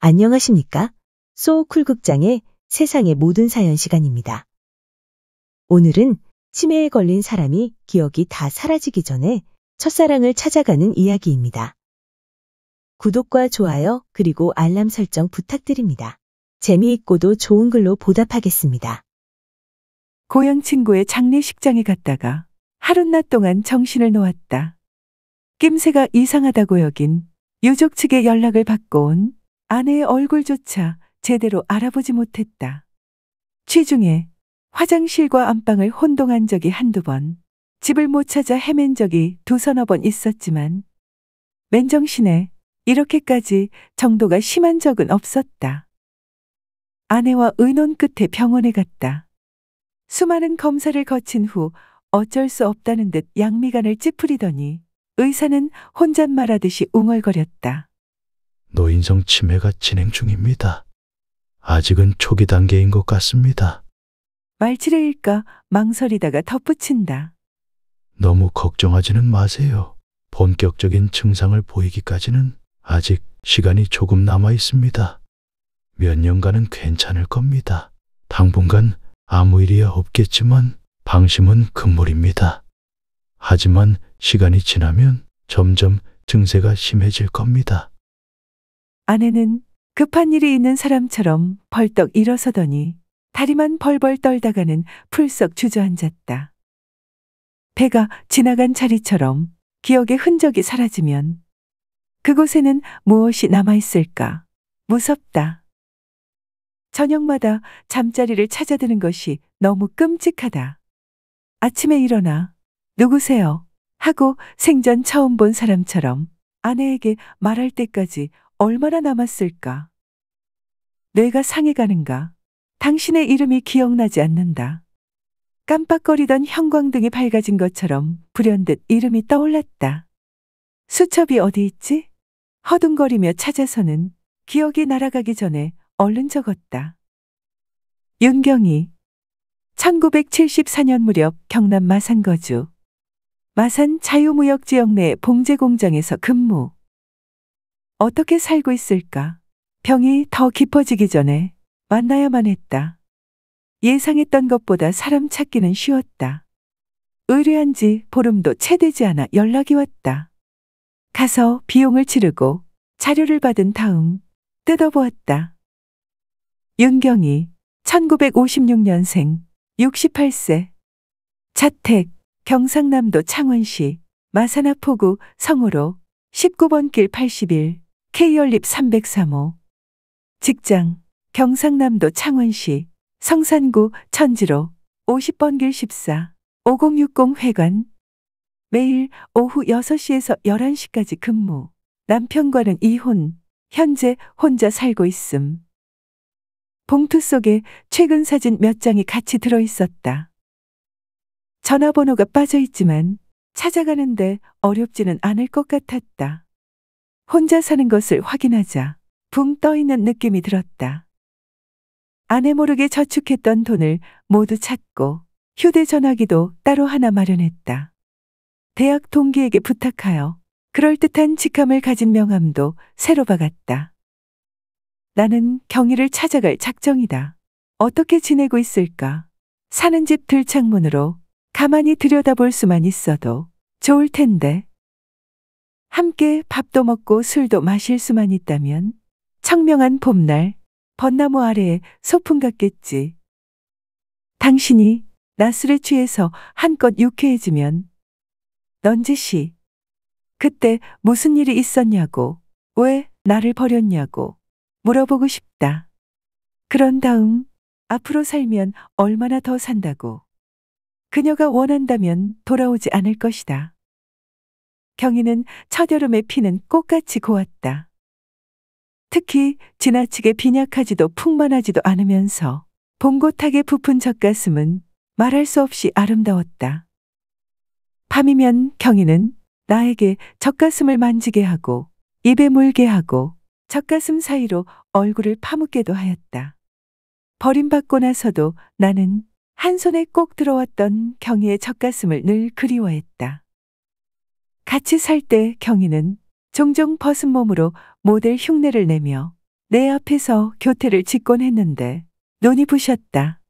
안녕하십니까? 소쿨극장의 세상의 모든 사연 시간입니다. 오늘은 치매에 걸린 사람이 기억이 다 사라지기 전에 첫사랑을 찾아가는 이야기입니다. 구독과 좋아요 그리고 알람 설정 부탁드립니다. 재미있고도 좋은 글로 보답하겠습니다. 고향 친구의 장례식장에 갔다가 하룻낮 동안 정신을 놓았다. 낌새가 이상하다고 여긴 유족 측의 연락을 받고 온 아내의 얼굴조차 제대로 알아보지 못했다. 취중에 화장실과 안방을 혼동한 적이 한두 번, 집을 못 찾아 헤맨 적이 두서너 번 있었지만 맨정신에 이렇게까지 정도가 심한 적은 없었다. 아내와 의논 끝에 병원에 갔다. 수많은 검사를 거친 후 어쩔 수 없다는 듯 양미간을 찌푸리더니 의사는 혼잣말하듯이 웅얼거렸다. 노인성 치매가 진행 중입니다. 아직은 초기 단계인 것 같습니다. 말치레일까 망설이다가 덧붙인다. 너무 걱정하지는 마세요. 본격적인 증상을 보이기까지는 아직 시간이 조금 남아 있습니다. 몇 년간은 괜찮을 겁니다. 당분간 아무 일이야 없겠지만 방심은 금물입니다. 하지만 시간이 지나면 점점 증세가 심해질 겁니다. 아내는 급한 일이 있는 사람처럼 벌떡 일어서더니 다리만 벌벌 떨다가는 풀썩 주저앉았다. 배가 지나간 자리처럼 기억의 흔적이 사라지면 그곳에는 무엇이 남아있을까? 무섭다. 저녁마다 잠자리를 찾아드는 것이 너무 끔찍하다. 아침에 일어나 누구세요? 하고 생전 처음 본 사람처럼 아내에게 말할 때까지 얼마나 남았을까? 뇌가 상해가는가? 당신의 이름이 기억나지 않는다. 깜빡거리던 형광등이 밝아진 것처럼 불현듯 이름이 떠올랐다. 수첩이 어디 있지? 허둥거리며 찾아서는 기억이 날아가기 전에 얼른 적었다. 윤경희. 1974년 무렵 경남 마산 거주. 마산 자유무역지역 내 봉제공장에서 근무. 어떻게 살고 있을까? 병이 더 깊어지기 전에 만나야만 했다. 예상했던 것보다 사람 찾기는 쉬웠다. 의뢰한 지 보름도 채 되지 않아 연락이 왔다. 가서 비용을 치르고 자료를 받은 다음 뜯어보았다. 윤경희, 1956년생, 68세. 자택, 경상남도 창원시 마산하포구 성호로 19번 길 81, K연립 303호. 직장, 경상남도 창원시 성산구 천지로 50번 길 14, 5060 회관. 매일 오후 6시에서 11시까지 근무. 남편과는 이혼, 현재 혼자 살고 있음. 봉투 속에 최근 사진 몇 장이 같이 들어있었다. 전화번호가 빠져있지만 찾아가는데 어렵지는 않을 것 같았다. 혼자 사는 것을 확인하자 붕 떠있는 느낌이 들었다. 아내 모르게 저축했던 돈을 모두 찾고 휴대전화기도 따로 하나 마련했다. 대학 동기에게 부탁하여 그럴듯한 직함을 가진 명함도 새로 박았다. 나는 경희를 찾아갈 작정이다. 어떻게 지내고 있을까? 사는 집 들창문으로 가만히 들여다볼 수만 있어도 좋을 텐데. 함께 밥도 먹고 술도 마실 수만 있다면 청명한 봄날 벚나무 아래에 소풍 같겠지. 당신이 낮술에 취해서 한껏 유쾌해지면 넌지시 그때 무슨 일이 있었냐고, 왜 나를 버렸냐고 물어보고 싶다. 그런 다음 앞으로 살면 얼마나 더 산다고. 그녀가 원한다면 돌아오지 않을 것이다. 경희는 첫여름에 피는 꽃같이 고왔다. 특히 지나치게 빈약하지도 풍만하지도 않으면서 봉고하게 부푼 젖가슴은 말할 수 없이 아름다웠다. 밤이면 경희는 나에게 젖가슴을 만지게 하고 입에 물게 하고 젖가슴 사이로 얼굴을 파묻게도 하였다. 버림받고 나서도 나는 한 손에 꼭 들어왔던 경희의 젖가슴을 늘 그리워했다. 같이 살 때 경희는 종종 벗은 몸으로 모델 흉내를 내며 내 앞에서 교태를 짓곤 했는데 눈이 부셨다.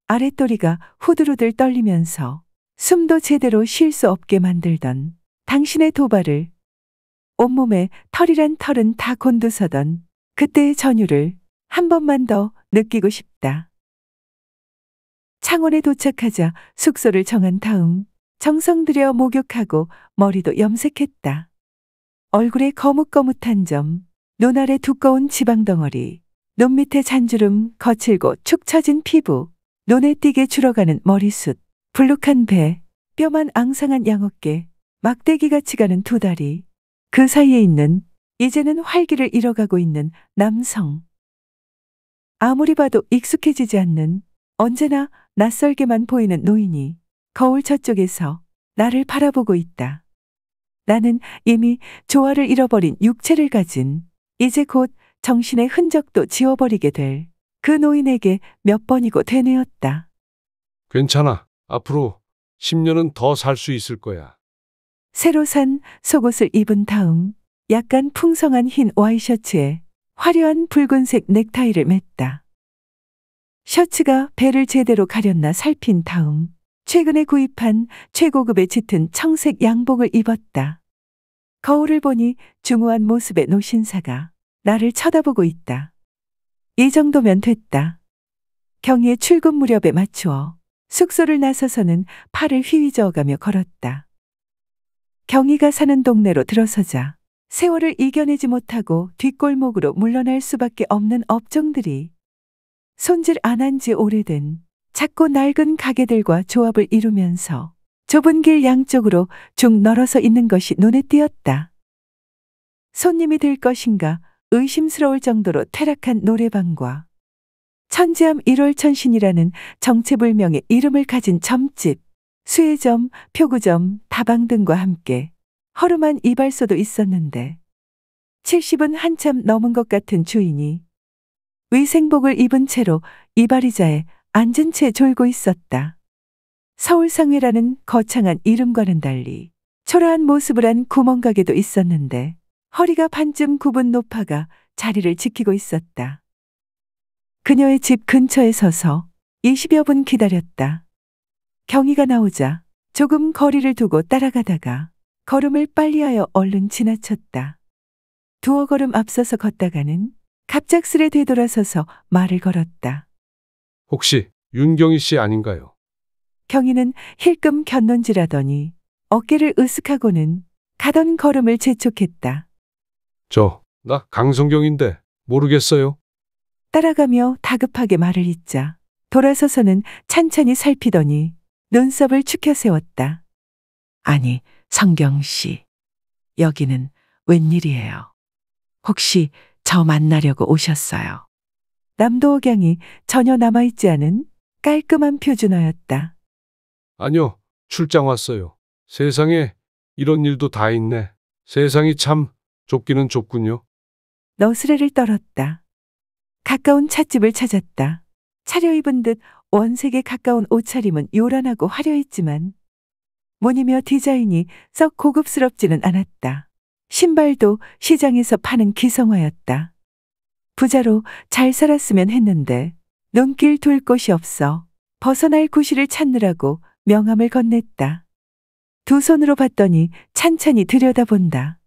아랫도리가 후들후들 떨리면서 숨도 제대로 쉴 수 없게 만들던 당신의 도발을, 온몸에 털이란 털은 다 곤두서던 그때의 전율을 한 번만 더 느끼고 싶다. 창원에 도착하자 숙소를 정한 다음 정성 들여 목욕하고 머리도 염색했다. 얼굴에 거뭇거뭇한 점, 눈 아래 두꺼운 지방덩어리, 눈 밑에 잔주름, 거칠고 축 처진 피부, 눈에 띄게 줄어가는 머리숱, 불룩한 배, 뼈만 앙상한 양어깨, 막대기같이 가는 두 다리, 그 사이에 있는 이제는 활기를 잃어가고 있는 남성. 아무리 봐도 익숙해지지 않는, 언제나 낯설게만 보이는 노인이 거울 저쪽에서 나를 바라보고 있다. 나는 이미 조화를 잃어버린 육체를 가진, 이제 곧 정신의 흔적도 지워버리게 될 그 노인에게 몇 번이고 되뇌었다. 괜찮아. 앞으로 10년은 더 살 수 있을 거야. 새로 산 속옷을 입은 다음 약간 풍성한 흰 와이셔츠에 화려한 붉은색 넥타이를 맸다. 셔츠가 배를 제대로 가렸나 살핀 다음 최근에 구입한 최고급의 짙은 청색 양복을 입었다. 거울을 보니 중후한 모습의 노신사가 나를 쳐다보고 있다. 이 정도면 됐다. 경희의 출근 무렵에 맞추어 숙소를 나서서는 팔을 휘휘저어가며 걸었다. 경희가 사는 동네로 들어서자 세월을 이겨내지 못하고 뒷골목으로 물러날 수밖에 없는 업종들이, 손질 안 한 지 오래된 작고 낡은 가게들과 조합을 이루면서 좁은 길 양쪽으로 쭉 널어서 있는 것이 눈에 띄었다. 손님이 들 것인가 의심스러울 정도로 퇴락한 노래방과 천지암 1월천신이라는 정체불명의 이름을 가진 점집, 수혜점, 표구점, 다방 등과 함께 허름한 이발소도 있었는데 70은 한참 넘은 것 같은 주인이 위생복을 입은 채로 이발의자에 앉은 채 졸고 있었다. 서울상회라는 거창한 이름과는 달리 초라한 모습을 한 구멍가게도 있었는데 허리가 반쯤 굽은 노파가 자리를 지키고 있었다. 그녀의 집 근처에 서서 20여 분 기다렸다. 경희가 나오자 조금 거리를 두고 따라가다가 걸음을 빨리하여 얼른 지나쳤다. 두어 걸음 앞서서 걷다가는 갑작스레 되돌아서서 말을 걸었다. 혹시 윤경희 씨 아닌가요? 경희는 힐끔 곁눈질하더니 어깨를 으쓱하고는 가던 걸음을 재촉했다. 나 강성경인데 모르겠어요? 따라가며 다급하게 말을 잇자 돌아서서는 찬찬히 살피더니 눈썹을 축혀 세웠다. 아니, 성경 씨, 여기는 웬일이에요? 혹시 저 만나려고 오셨어요? 남도옥양이 전혀 남아있지 않은 깔끔한 표준어였다. 아니요, 출장 왔어요. 세상에 이런 일도 다 있네. 세상이 참 좁기는 좁군요. 너스레를 떨었다. 가까운 찻집을 찾았다. 차려입은 듯 원색에 가까운 옷차림은 요란하고 화려했지만 무늬며 디자인이 썩 고급스럽지는 않았다. 신발도 시장에서 파는 기성화였다. 부자로 잘 살았으면 했는데 눈길 둘 곳이 없어 벗어날 구실을 찾느라고 명함을 건넸다. 두 손으로 봤더니 찬찬히 들여다본다.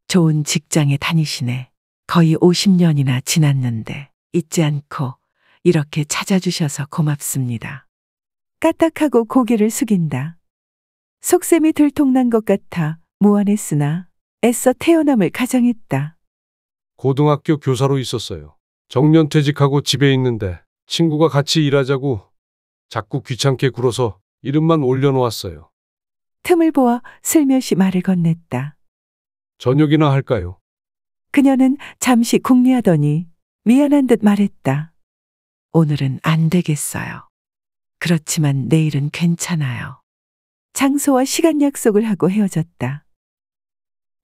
좋은 직장에 다니시네. 거의 50년이나 지났는데 잊지 않고 이렇게 찾아주셔서 고맙습니다. 까딱하고 고개를 숙인다. 속셈이 들통난 것 같아 무안했으나 애써 태어남을 가장했다. 고등학교 교사로 있었어요. 정년퇴직하고 집에 있는데 친구가 같이 일하자고 자꾸 귀찮게 굴어서 이름만 올려놓았어요. 틈을 보아 슬며시 말을 건넸다. 저녁이나 할까요? 그녀는 잠시 궁리하더니 미안한 듯 말했다. 오늘은 안 되겠어요. 그렇지만 내일은 괜찮아요. 장소와 시간 약속을 하고 헤어졌다.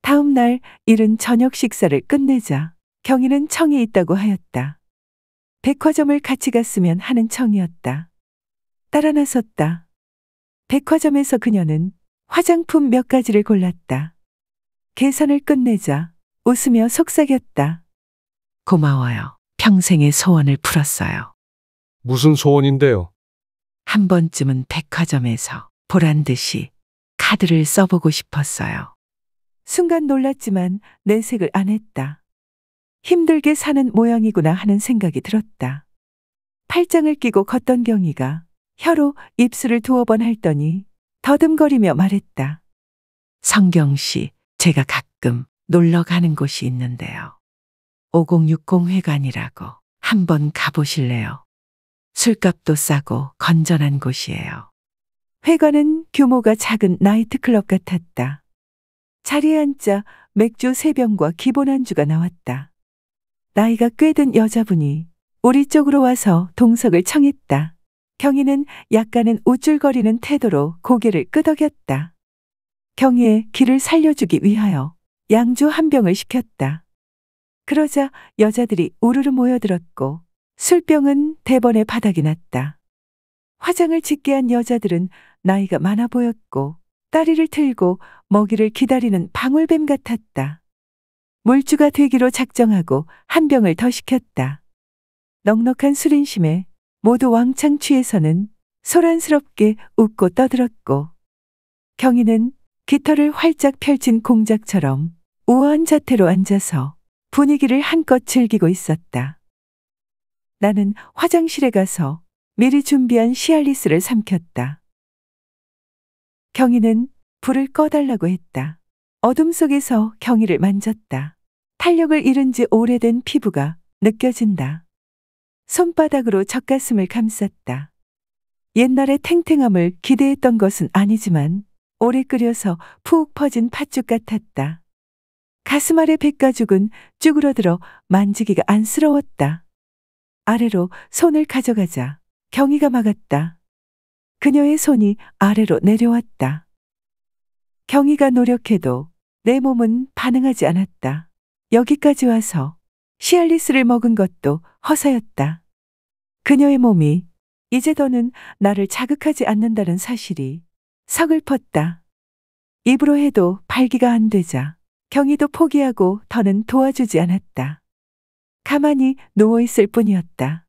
다음 날 이른 저녁 식사를 끝내자 경희는 청이 있다고 하였다. 백화점을 같이 갔으면 하는 청이었다. 따라 나섰다. 백화점에서 그녀는 화장품 몇 가지를 골랐다. 계산을 끝내자 웃으며 속삭였다. 고마워요. 평생의 소원을 풀었어요. 무슨 소원인데요? 한 번쯤은 백화점에서 보란 듯이 카드를 써보고 싶었어요. 순간 놀랐지만 내색을 안 했다. 힘들게 사는 모양이구나 하는 생각이 들었다. 팔짱을 끼고 걷던 경희가 혀로 입술을 두어 번 핥더니 더듬거리며 말했다. 성경 씨, 제가 가끔 놀러 가는 곳이 있는데요. 5060 회관이라고 한번 가보실래요? 술값도 싸고 건전한 곳이에요. 회관은 규모가 작은 나이트클럽 같았다. 자리에 앉자 맥주 3병과 기본 안주가 나왔다. 나이가 꽤 든 여자분이 우리 쪽으로 와서 동석을 청했다. 경희는 약간은 우쭐거리는 태도로 고개를 끄덕였다. 경희의 기를 살려주기 위하여 양주 1병을 시켰다. 그러자 여자들이 우르르 모여들었고 술병은 대번에 바닥이 났다. 화장을 짙게 한 여자들은 나이가 많아 보였고 다리를 틀고 먹이를 기다리는 방울뱀 같았다. 물주가 되기로 작정하고 1병을 더 시켰다. 넉넉한 술인심에 모두 왕창 취해서는 소란스럽게 웃고 떠들었고 경희는 깃털을 활짝 펼친 공작처럼 우아한 자태로 앉아서 분위기를 한껏 즐기고 있었다. 나는 화장실에 가서 미리 준비한 시알리스를 삼켰다. 경희는 불을 꺼달라고 했다. 어둠 속에서 경희를 만졌다. 탄력을 잃은 지 오래된 피부가 느껴진다. 손바닥으로 젖가슴을 감쌌다. 옛날의 탱탱함을 기대했던 것은 아니지만 오래 끓여서 푹 퍼진 팥죽 같았다. 가슴 아래 백가죽은 쭈그러들어 만지기가 안쓰러웠다. 아래로 손을 가져가자 경희가 막았다. 그녀의 손이 아래로 내려왔다. 경희가 노력해도 내 몸은 반응하지 않았다. 여기까지 와서 시알리스를 먹은 것도 허사였다. 그녀의 몸이 이제 더는 나를 자극하지 않는다는 사실이 서글펐다. 입으로 해도 발기가 안 되자 경희도 포기하고 더는 도와주지 않았다. 가만히 누워있을 뿐이었다.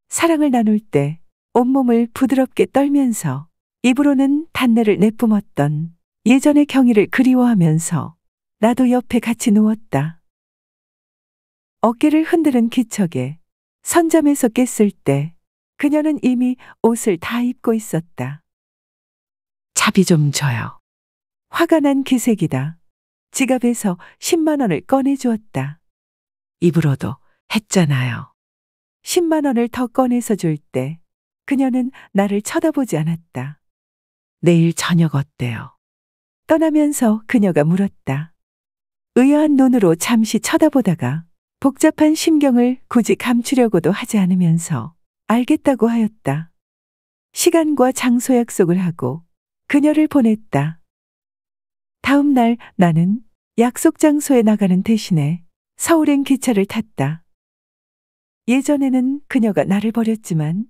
사랑을 나눌 때 온몸을 부드럽게 떨면서 입으로는 단내를 내뿜었던 예전의 경희를 그리워하면서 나도 옆에 같이 누웠다. 어깨를 흔드는 기척에 선잠에서 깼을 때 그녀는 이미 옷을 다 입고 있었다. 차비 좀 줘요. 화가 난 기색이다. 지갑에서 10만 원을 꺼내주었다. 입으로도 했잖아요. 10만 원을 더 꺼내서 줄 때 그녀는 나를 쳐다보지 않았다. 내일 저녁 어때요? 떠나면서 그녀가 물었다. 의아한 눈으로 잠시 쳐다보다가 복잡한 심경을 굳이 감추려고도 하지 않으면서 알겠다고 하였다. 시간과 장소 약속을 하고 그녀를 보냈다. 다음 날 나는 약속 장소에 나가는 대신에 서울행 기차를 탔다. 예전에는 그녀가 나를 버렸지만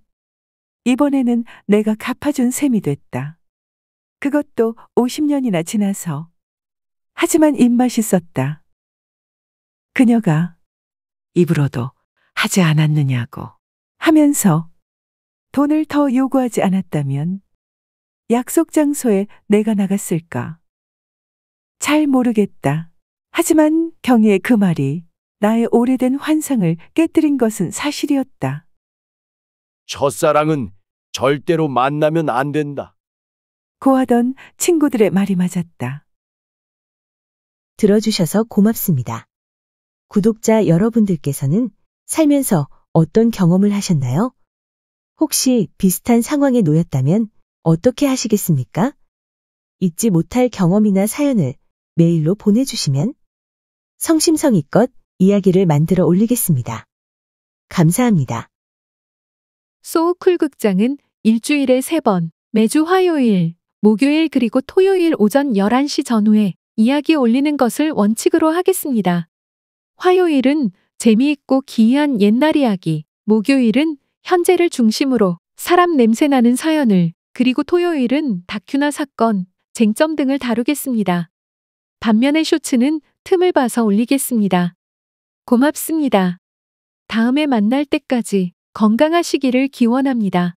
이번에는 내가 갚아준 셈이 됐다. 그것도 50년이나 지나서. 하지만 입맛이 썼다. 그녀가 입으로도 하지 않았느냐고 하면서 돈을 더 요구하지 않았다면 약속 장소에 내가 나갔을까? 잘 모르겠다. 하지만 경희의 그 말이 나의 오래된 환상을 깨뜨린 것은 사실이었다. 첫사랑은 절대로 만나면 안 된다. 고하던 친구들의 말이 맞았다. 들어주셔서 고맙습니다. 구독자 여러분들께서는 살면서 어떤 경험을 하셨나요? 혹시 비슷한 상황에 놓였다면 어떻게 하시겠습니까? 잊지 못할 경험이나 사연을 메일로 보내주시면 성심성의껏 이야기를 만들어 올리겠습니다. 감사합니다. 소우쿨 극장은 일주일에 3번, 매주 화요일, 목요일 그리고 토요일 오전 11시 전후에 이야기 올리는 것을 원칙으로 하겠습니다. 화요일은 재미있고 기이한 옛날 이야기, 목요일은 현재를 중심으로 사람 냄새나는 사연을, 그리고 토요일은 다큐나 사건, 쟁점 등을 다루겠습니다. 반면에 쇼츠는 틈을 봐서 올리겠습니다. 고맙습니다. 다음에 만날 때까지 건강하시기를 기원합니다.